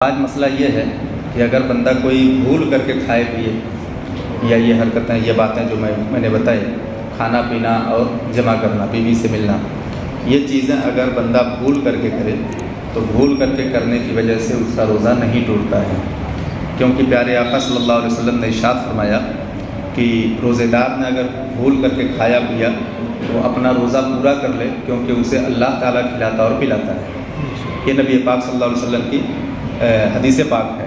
آج مسئلہ یہ ہے کہ اگر بندہ کوئی بھول کر کے کھائے پیے یا یہ حرکتیں یہ باتیں جو میں نے بتائی، کھانا پینا اور جمع کرنا، بیوی سے ملنا، یہ چیزیں اگر بندہ بھول کر کے کرے تو بھول کر کے کرنے کی وجہ سے اس کا روزہ نہیں ٹوٹتا ہے، کیونکہ پیارے آقا صلی اللہ علیہ وسلم نے ارشاد فرمایا کہ روزے دار نے اگر بھول کر کے کھایا پیا تو اپنا روزہ پورا کر لے، کیونکہ اسے اللہ تعالیٰ کھلاتا اور پلاتا ہے۔ یہ نبی پاک صلی اللہ علیہ وسلم کی حدیث پاک ہے۔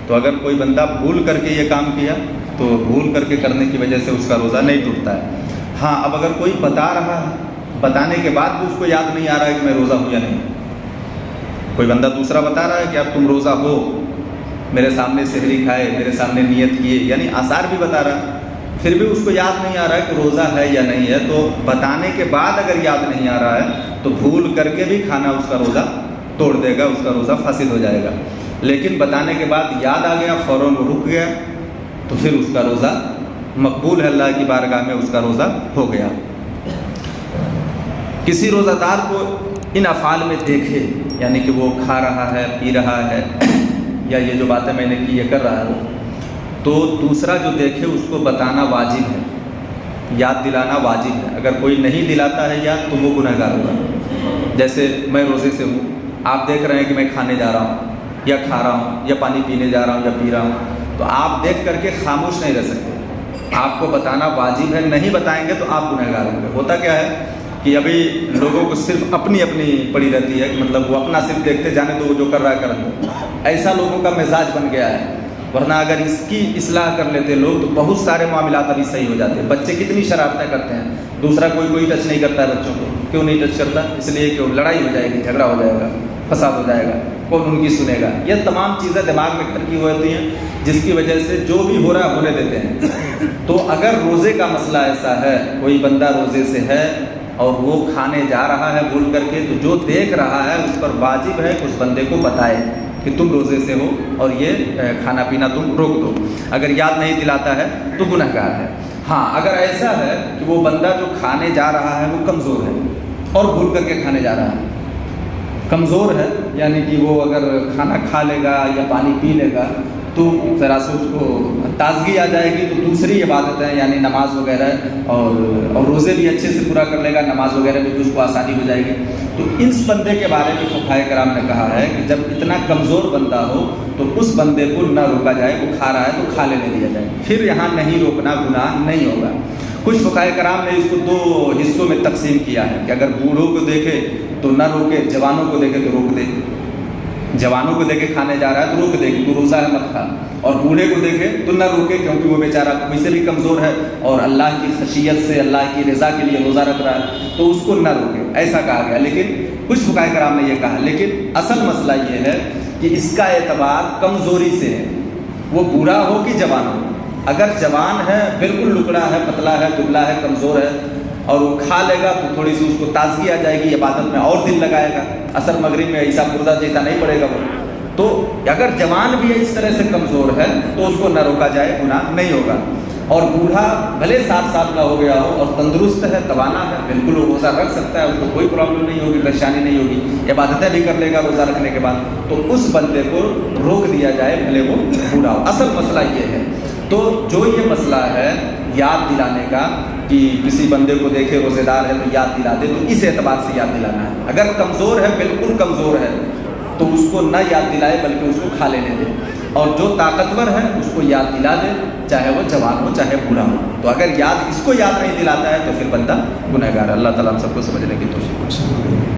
تو اگر کوئی بندہ بھول کر کے یہ کام کیا تو بھول کر کے کرنے کی وجہ سے اس کا روزہ نہیں ٹوٹتا ہے۔ ہاں، اب اگر کوئی بتا رہا ہے، بتانے کے بعد بھی اس کو یاد نہیں آ رہا ہے کہ میں روزہ ہوں یا نہیں، کوئی بندہ دوسرا بتا رہا ہے کہ اب تم روزہ ہو، میرے سامنے سحری کھائے، میرے سامنے نیت کیے، یعنی آثار بھی بتا رہا ہے، پھر بھی اس کو یاد نہیں آ رہا ہے کہ روزہ ہے یا نہیں ہے، تو بتانے کے بعد اگر یاد نہیں آ رہا ہے تو بھول کر کے بھی کھانا اس کا روزہ توڑ دے گا، اس کا روزہ فاسد ہو جائے گا۔ لیکن بتانے کے بعد یاد آ گیا، فوراً رک گیا، تو پھر اس کا روزہ مقبول ہے، اللہ کی بارگاہ میں اس کا روزہ ہو گیا۔ کسی روزہ دار کو ان افعال میں دیکھے، یعنی کہ وہ کھا رہا ہے، پی رہا ہے، یا یہ جو باتیں میں نے کی یہ کر رہا ہے، تو دوسرا جو دیکھے اس کو بتانا واجب ہے، یاد دلانا واجب ہے۔ اگر کوئی نہیں دلاتا ہے یاد تو وہ گنہگار ہوگا۔ جیسے میں روزے سے ہوں، آپ دیکھ رہے ہیں کہ میں کھانے جا رہا ہوں یا کھا رہا ہوں یا پانی پینے جا رہا ہوں یا پی رہا ہوں، تو آپ دیکھ کر کے خاموش نہیں رہ سکتے، آپ کو بتانا واجب ہے۔ نہیں بتائیں گے تو آپ گنہگار ہوں گے۔ ہوتا کیا ہے کہ ابھی لوگوں کو صرف اپنی پڑی رہتی ہے، کہ مطلب وہ اپنا صرف دیکھتے، جانے دو، وہ جو کر رہا ہے کرنے دو، ایسا لوگوں کا مزاج بن گیا ہے۔ ورنہ اگر اس کی اصلاح کر لیتے لوگ تو بہت سارے معاملات ابھی صحیح ہو جاتے ہیں۔ بچے کتنی شرارتیں کرتے ہیں، دوسرا کوئی ٹچ نہیں کرتا ہے بچوں کو، کیوں نہیں ٹچ کرتا؟ اس لیے کہ لڑائی ہو جائے گی، جھگڑا ہو جائے گا، فساد ہو جائے گا، کون ان کی سنے گا۔ یہ تمام چیزیں دماغ میں کھڑکی ہوتی ہیں، جس کی وجہ سے جو بھی ہو رہا ہے ہونے دیتے ہیں۔ تو اگر روزے کا مسئلہ ایسا ہے، کوئی بندہ روزے سے ہے اور وہ کھانے جا رہا ہے بھول کر کے، تو جو دیکھ رہا ہے اس پر واجب ہے اس بندے کو بتائے کہ تم روزے سے ہو اور یہ کھانا پینا تم روک دو۔ اگر یاد نہیں دلاتا ہے تو گنہگار ہے۔ ہاں، اگر ایسا ہے کہ وہ بندہ جو کھانے جا رہا ہے وہ کمزور ہے اور بھول کر کے کھانے جا رہا ہے، کمزور ہے، یعنی کہ وہ اگر کھانا کھا لے گا یا پانی پی لے گا تو ذرا سے اس کو تازگی آ جائے گی، تو دوسری عبادتیں یعنی نماز وغیرہ اور روزے بھی اچھے سے پورا کر لے گا، نماز وغیرہ میں بھی اس کو آسانی ہو جائے گی۔ تو اس بندے کے بارے میں فقہائے کرام نے کہا ہے کہ جب اتنا کمزور بندہ ہو تو اس بندے کو نہ روکا جائے، وہ کھا رہا ہے تو کھا لینے دیا جائے، پھر یہاں نہیں روکنا گناہ نہیں ہوگا۔ کچھ فقہائے کرام نے اس کو دو حصوں میں تقسیم کیا ہے کہ اگر بوڑھوں کو دیکھے تو نہ روکے، جوانوں کو دیکھے تو روک دے۔ جوانوں کو دیکھے کھانے جا رہا ہے تو روک دے کہ تو روزہ ہے مت کھا، اور بوڑھے کو دیکھے تو نہ روکے، کیونکہ وہ بیچارہ ویسے بھی کمزور ہے اور اللہ کی خشیت سے، اللہ کی رضا کے لیے روزہ رکھ رہا ہے، تو اس کو نہ روکے، ایسا کہا گیا۔ لیکن کچھ فقہائے کرام نے یہ کہا، لیکن اصل مسئلہ یہ ہے کہ اس کا اعتبار کمزوری سے ہے، وہ بوڑھا ہو کہ جوان ہو۔ اگر جوان ہے، بالکل لکڑا ہے، پتلا ہے، دبلا ہے، کمزور ہے، اور وہ کھا لے گا تو تھوڑی سی اس کو تازگی آ جائے گی، عبادت میں اور دل لگائے گا، اثر مغرب میں ایسا پردہ جیسا نہیں پڑے گا وہ۔ تو اگر جوان بھی اس طرح سے کمزور ہے تو اس کو نہ روکا جائے، گناہ نہیں ہوگا۔ اور بوڑھا بھلے 60 سال کا ہو گیا ہو اور تندرست ہے، توانا ہے، بالکل وہ روزہ رکھ سکتا ہے، اس کو کوئی پرابلم نہیں ہوگی، پریشانی نہیں ہوگی، عبادتیں بھی کر لے گا روزہ رکھنے کے بعد، تو اس بندے کو روک دیا جائے بھلے وہ بوڑھا ہو۔ اصل مسئلہ یہ ہے۔ تو جو یہ مسئلہ ہے یاد دلانے کا کہ کسی بندے کو دیکھے روزے دار ہے تو یاد دلا دے، تو اس اعتبار سے یاد دلانا ہے۔ اگر کمزور ہے، بالکل کمزور ہے، تو اس کو نہ یاد دلائے بلکہ اس کو کھا لینے دے، اور جو طاقتور ہے اس کو یاد دلا دے، چاہے وہ جوان ہو چاہے بوڑھا ہو۔ تو اگر اس کو یاد نہیں دلاتا ہے تو پھر بندہ گنہگار ہے۔ اللہ تعالیٰ ہم سب کو سمجھنے کی توفیق بخشے۔